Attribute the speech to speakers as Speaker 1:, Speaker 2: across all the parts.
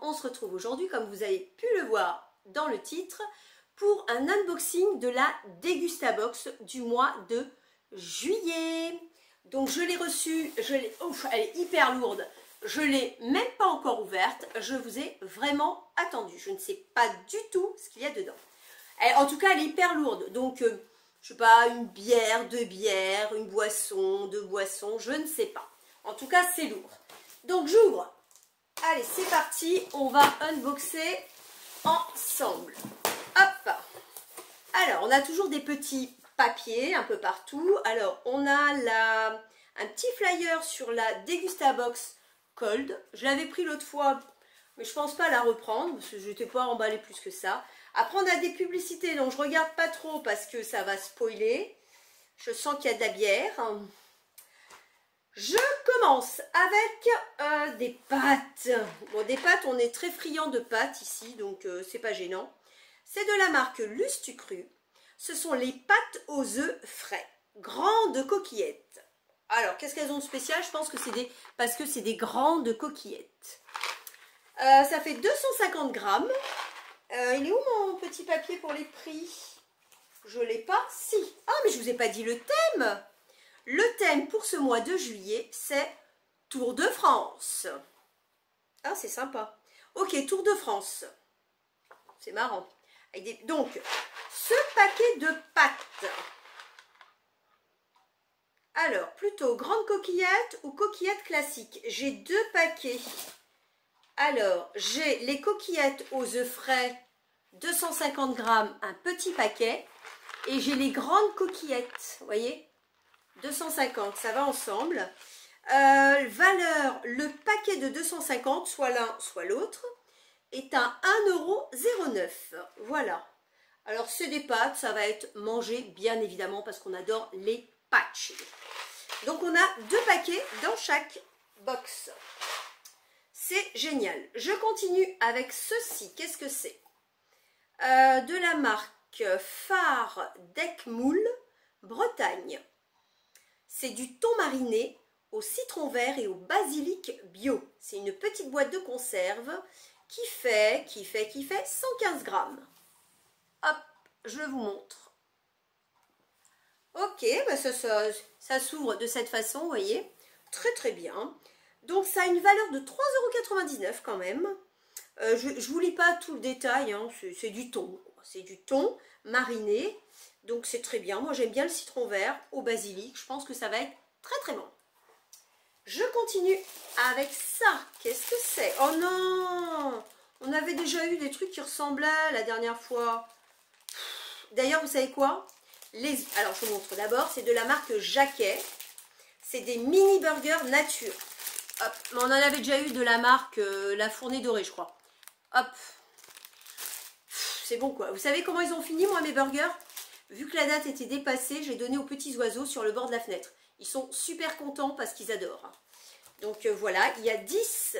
Speaker 1: On se retrouve aujourd'hui, comme vous avez pu le voir dans le titre, pour un unboxing de la Degustabox du mois de juillet. Donc je l'ai reçue, elle est hyper lourde, je ne l'ai même pas encore ouverte, je vous ai vraiment attendu. Je ne sais pas du tout ce qu'il y a dedans. En tout cas, elle est hyper lourde, donc je sais pas, une bière, deux bières, une boisson, deux boissons, je ne sais pas. En tout cas, c'est lourd. Donc j'ouvre. Allez, c'est parti, on va unboxer ensemble. Hop. Alors, on a toujours des petits papiers un peu partout. Alors, on a un petit flyer sur la Degustabox Cold. Je l'avais pris l'autre fois, mais je pense pas la reprendre, parce que je n'étais pas emballée plus que ça. Après, on a des publicités, donc je regarde pas trop parce que ça va spoiler. Je sens qu'il y a de la bière. Je commence avec des pâtes. Bon, des pâtes, on est très friand de pâtes ici, donc c'est pas gênant. C'est de la marque Lustucru. Ce sont les pâtes aux œufs frais. Grandes coquillettes. Alors, qu'est-ce qu'elles ont de spécial? Je pense que c'est parce que c'est des grandes coquillettes. Ça fait 250 grammes. Il est où mon petit papier pour les prix? Je l'ai pas. Si. Ah, mais je vous ai pas dit le thème. Le thème pour ce mois de juillet, c'est Tour de France. Ah, c'est sympa. Ok, Tour de France. C'est marrant. Donc, ce paquet de pâtes. Alors, plutôt grande coquillette ou coquillette classique? J'ai deux paquets. Alors, j'ai les coquillettes aux œufs frais, 250 grammes, un petit paquet. Et j'ai les grandes coquillettes, vous voyez, 250, ça va ensemble. Valeur, le paquet de 250, soit l'un, soit l'autre, est à 1,09 €. Voilà. Alors, c'est des pâtes, ça va être mangé, bien évidemment, parce qu'on adore les pâtes. Donc, on a deux paquets dans chaque box. C'est génial. Je continue avec ceci. Qu'est-ce que c'est? De la marque Phare d'Eckmoul, Bretagne. C'est du thon mariné au citron vert et au basilic bio. C'est une petite boîte de conserve qui fait 115 grammes. Hop, je vous montre. Ok, bah ça s'ouvre de cette façon, vous voyez. Très très bien. Donc ça a une valeur de 3,99 € quand même. Je ne vous lis pas tout le détail, hein. C'est du thon. C'est du thon mariné. Donc c'est très bien. Moi j'aime bien le citron vert au basilic. Je pense que ça va être très très bon. Je continue avec ça. Qu'est-ce que c'est? Oh non! On avait déjà eu des trucs qui ressemblaient la dernière fois. D'ailleurs, vous savez quoi? Alors je vous montre d'abord. C'est de la marque Jacquet. C'est des mini burgers nature. Hop. On en avait déjà eu de la marque La Fournée Dorée, je crois. Hop. C'est bon quoi. Vous savez comment ils ont fini, moi, mes burgers? Vu que la date était dépassée, j'ai donné aux petits oiseaux sur le bord de la fenêtre. Ils sont super contents parce qu'ils adorent. Donc voilà, il y a 10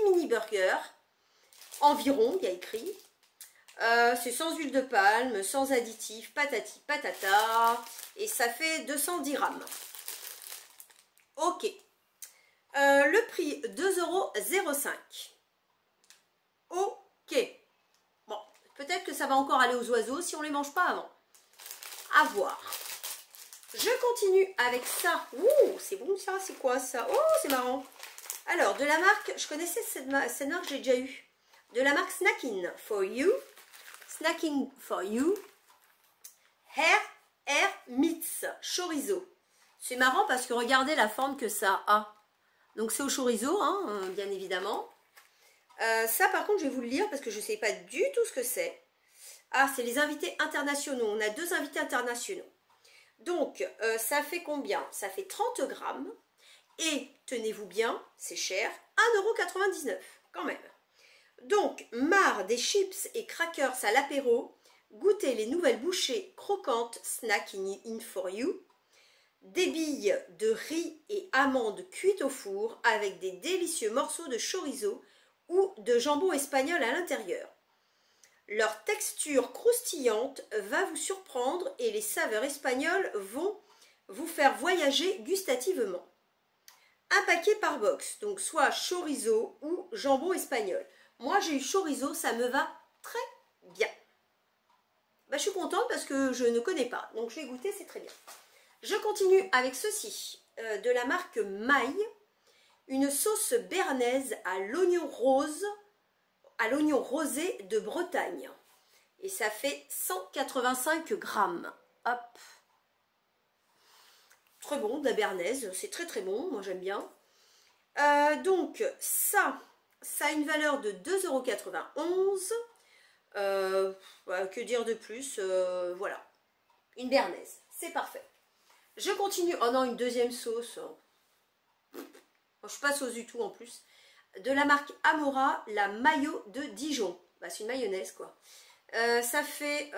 Speaker 1: mini burgers environ, il y a écrit. C'est sans huile de palme, sans additifs, patati patata. Et ça fait 210 grammes. Ok. Le prix, 2,05 €. Ok. Bon, peut-être que ça va encore aller aux oiseaux si on ne les mange pas avant. À voir. Je continue avec ça. Ouh, c'est bon ça, c'est quoi ça? Oh, c'est marrant. Alors, de la marque, je connaissais cette marque, j'ai déjà eu. De la marque Snacking for You. Snacking for You. Air Meats Chorizo. C'est marrant parce que regardez la forme que ça a. Donc c'est au chorizo, hein, bien évidemment. Ça par contre je vais vous le lire parce que je ne sais pas du tout ce que c'est. Ah, c'est les invités internationaux. On a deux invités internationaux. Donc ça fait combien? Ça fait 30 grammes. Et tenez-vous bien, c'est cher, 1,99 € quand même. Donc, marre des chips et crackers à l'apéro, goûtez les nouvelles bouchées croquantes Snacking in for You. Des billes de riz et amandes cuites au four avec des délicieux morceaux de chorizo ou de jambon espagnol à l'intérieur. Leur texture croustillante va vous surprendre et les saveurs espagnoles vont vous faire voyager gustativement. un paquet par box. Donc soit chorizo ou jambon espagnol. Moi j'ai eu chorizo, ça me va très bien. Bah, je suis contente parce que je ne connais pas. Donc je vais goûter, c'est très bien. Je continue avec ceci, de la marque Maille. Une sauce béarnaise à l'oignon rose, à l'oignon rosé de Bretagne. Et ça fait 185 grammes. Hop. Très bon, de la béarnaise, c'est très très bon, moi j'aime bien. Donc ça a une valeur de 2,91 €. Voilà, que dire de plus, voilà, une béarnaise, c'est parfait. Je continue, oh non, une deuxième sauce. Je suis pas sauce du tout en plus. De la marque Amora, la mayo de Dijon. Bah, c'est une mayonnaise quoi. Ça fait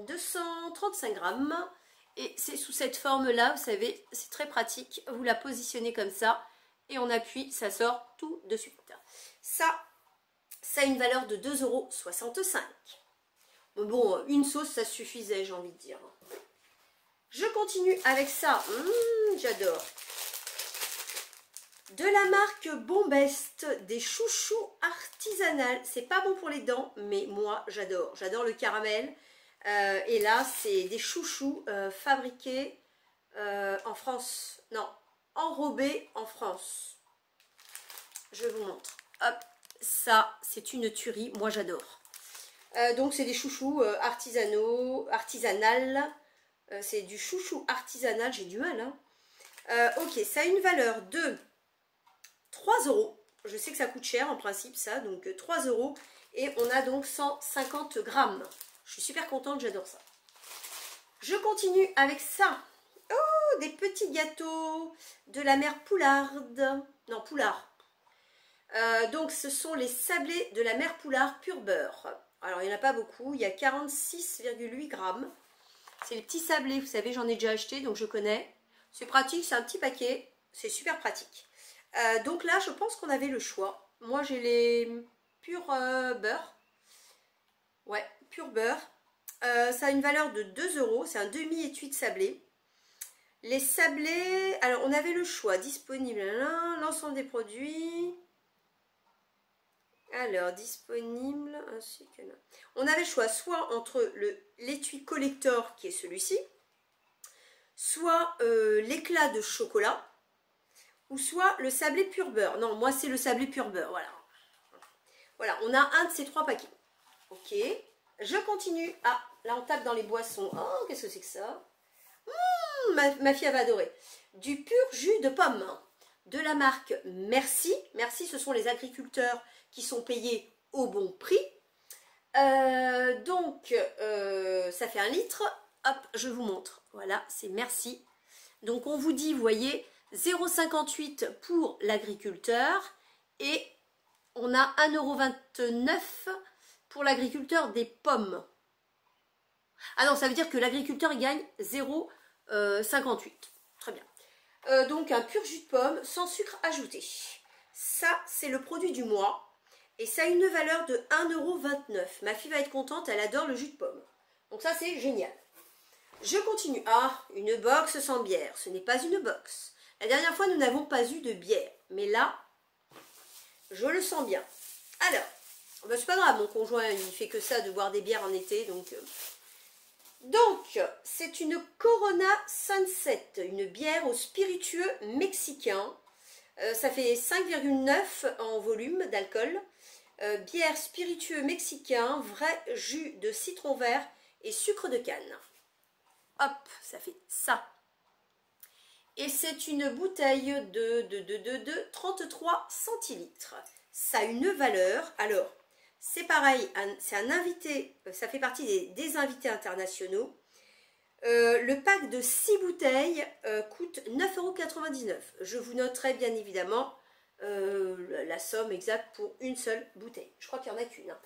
Speaker 1: 235 grammes. Et c'est sous cette forme-là, vous savez, c'est très pratique. Vous la positionnez comme ça et on appuie, ça sort tout de suite. Ça a une valeur de 2,65 €. Bon, une sauce, ça suffisait, j'ai envie de dire. Je continue avec ça. J'adore. De la marque Bombest, des chouchous artisanales. C'est pas bon pour les dents, mais moi, j'adore. J'adore le caramel. Et là, c'est des chouchous fabriqués en France. Non, enrobés en France. Je vous montre. Hop, ça, c'est une tuerie. Moi, j'adore. Donc, c'est des chouchous artisanales. C'est du chouchou artisanal. J'ai du mal, hein. Ok, ça a une valeur de 3 €. Je sais que ça coûte cher en principe, ça. Donc, 3 €. Et on a donc 150 grammes. Je suis super contente, j'adore ça. Je continue avec ça. Oh, des petits gâteaux de la mère Poularde. Non, Poulard. Donc, ce sont les sablés de la mère Poulard pur beurre. Alors, il n'y en a pas beaucoup. Il y a 46,8 grammes. C'est les petits sablés, vous savez, j'en ai déjà acheté, donc je connais. C'est pratique, c'est un petit paquet. C'est super pratique. Donc là, je pense qu'on avait le choix. Moi, j'ai les pur beurre. Ouais, pur beurre. Ça a une valeur de 2 €. C'est un demi-étui de sablé. Les sablés, alors on avait le choix. Disponible, l'ensemble des produits. Alors, disponible, ainsi que non. On avait le choix soit entre l'étui collector, qui est celui-ci, soit l'éclat de chocolat, ou soit le sablé pur beurre. Non, moi c'est le sablé pur beurre, voilà. Voilà, on a un de ces trois paquets. Ok, je continue. Ah, là on tape dans les boissons. Oh, qu'est-ce que c'est que ça? Ma fille elle va adorer. Du pur jus de pomme de la marque Merci. Merci, ce sont les agriculteurs qui sont payés au bon prix. Donc, ça fait 1 litre. Hop, je vous montre. Voilà, c'est Merci. Donc, on vous dit, vous voyez, 0,58 € pour l'agriculteur et on a 1,29 € pour l'agriculteur des pommes. Ah non, ça veut dire que l'agriculteur il gagne 0,58 €. Très bien. Donc, un pur jus de pomme sans sucre ajouté. Ça, c'est le produit du mois. Et ça a une valeur de 1,29 €. Ma fille va être contente, elle adore le jus de pomme. Donc ça, c'est génial. Je continue. Ah, une box sans bière. Ce n'est pas une box. La dernière fois, nous n'avons pas eu de bière. Mais là, je le sens bien. Alors, ben, c'est pas grave, mon conjoint, il fait que ça, de boire des bières en été. Donc, c'est une Corona Sunset. Une bière au spiritueux mexicain. Ça fait 5,9 en volume d'alcool. Bière spiritueux mexicain, vrai jus de citron vert et sucre de canne. Hop, ça fait ça. Et c'est une bouteille de 33 centilitres. Ça a une valeur, alors c'est pareil, c'est un invité, ça fait partie des invités internationaux. Le pack de 6 bouteilles coûte 9,99 €. Je vous noterai bien évidemment la somme exacte pour une seule bouteille. Je crois qu'il n'y en a qu'une. Hein.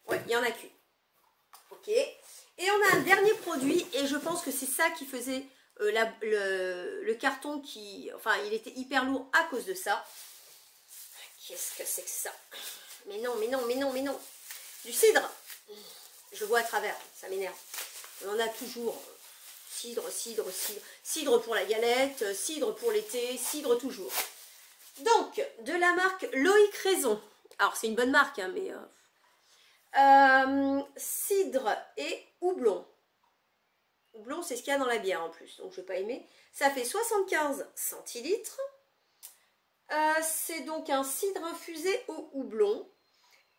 Speaker 1: Ouais, il n'y en a qu'une. Ok. Et on a un dernier produit et je pense que c'est ça qui faisait le carton qui... Enfin, il était hyper lourd à cause de ça. Qu'est-ce que c'est que ça? Mais non, mais non, mais non, mais non. Du cidre. Je vois à travers, ça m'énerve. On en a toujours. cidre, cidre, cidre. Cidre pour la galette, cidre pour l'été, cidre toujours. Donc, de la marque Loïc Raison. Alors, c'est une bonne marque, hein, mais... cidre et houblon. Houblon, c'est ce qu'il y a dans la bière en plus, donc je ne vais pas aimer. Ça fait 75 centilitres. C'est donc un cidre infusé au houblon.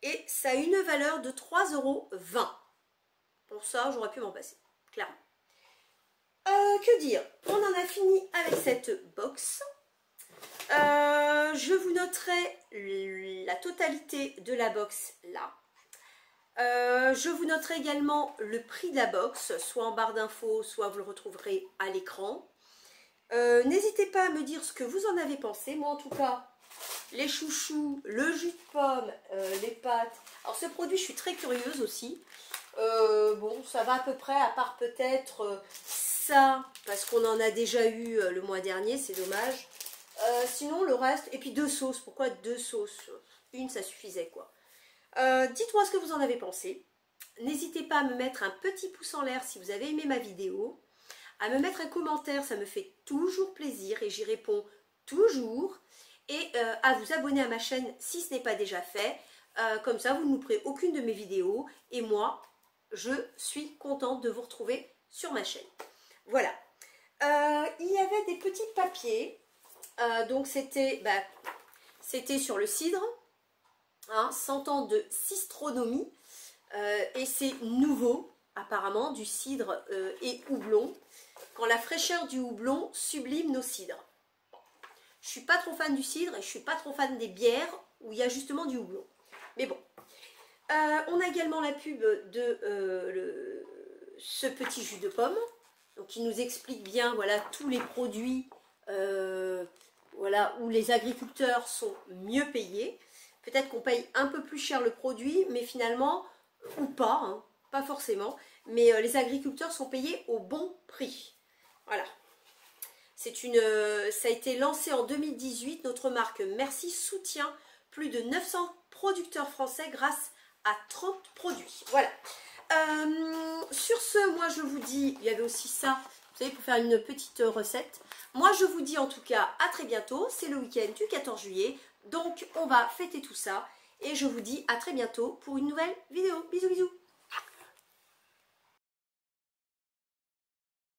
Speaker 1: Et ça a une valeur de 3,20 €. Pour ça, j'aurais pu m'en passer, clairement. Que dire? On en a fini avec cette box. Je vous noterai la totalité de la box là. Je vous noterai également le prix de la box, soit en barre d'infos, soit vous le retrouverez à l'écran. N'hésitez pas à me dire ce que vous en avez pensé. Moi en tout cas, les chouchous, le jus de pomme, les pâtes. Alors ce produit, je suis très curieuse aussi. Bon, ça va à peu près, à part peut-être ça, parce qu'on en a déjà eu le mois dernier, c'est dommage. Sinon le reste, et puis 2 sauces. Pourquoi 2 sauces? Une, ça suffisait quoi. Dites-moi ce que vous en avez pensé. N'hésitez pas à me mettre un petit pouce en l'air si vous avez aimé ma vidéo. À me mettre un commentaire, ça me fait toujours plaisir et j'y réponds toujours. Et à vous abonner à ma chaîne si ce n'est pas déjà fait. Comme ça, vous ne louperez aucune de mes vidéos. Et moi, je suis contente de vous retrouver sur ma chaîne. Voilà. Il y avait des petits papiers. Donc, c'était sur le cidre. Hein, 100 ans de cistronomie. Et c'est nouveau, apparemment, du cidre et houblon. Quand la fraîcheur du houblon sublime nos cidres. Je suis pas trop fan du cidre et je suis pas trop fan des bières où il y a justement du houblon. Mais bon. On a également la pub de ce petit jus de pomme. Donc qui nous explique bien voilà, tous les produits voilà, où les agriculteurs sont mieux payés. Peut-être qu'on paye un peu plus cher le produit, mais finalement, ou pas, hein, pas forcément. Mais les agriculteurs sont payés au bon prix. Voilà. Ça a été lancé en 2018. Notre marque Merci soutient plus de 900 producteurs français grâce à 30 produits. Voilà. Sur ce, moi je vous dis, il y avait aussi ça, vous savez, pour faire une petite recette. Moi je vous dis en tout cas à très bientôt. C'est le week-end du 14 juillet. Donc on va fêter tout ça. Et je vous dis à très bientôt pour une nouvelle vidéo. Bisous bisous.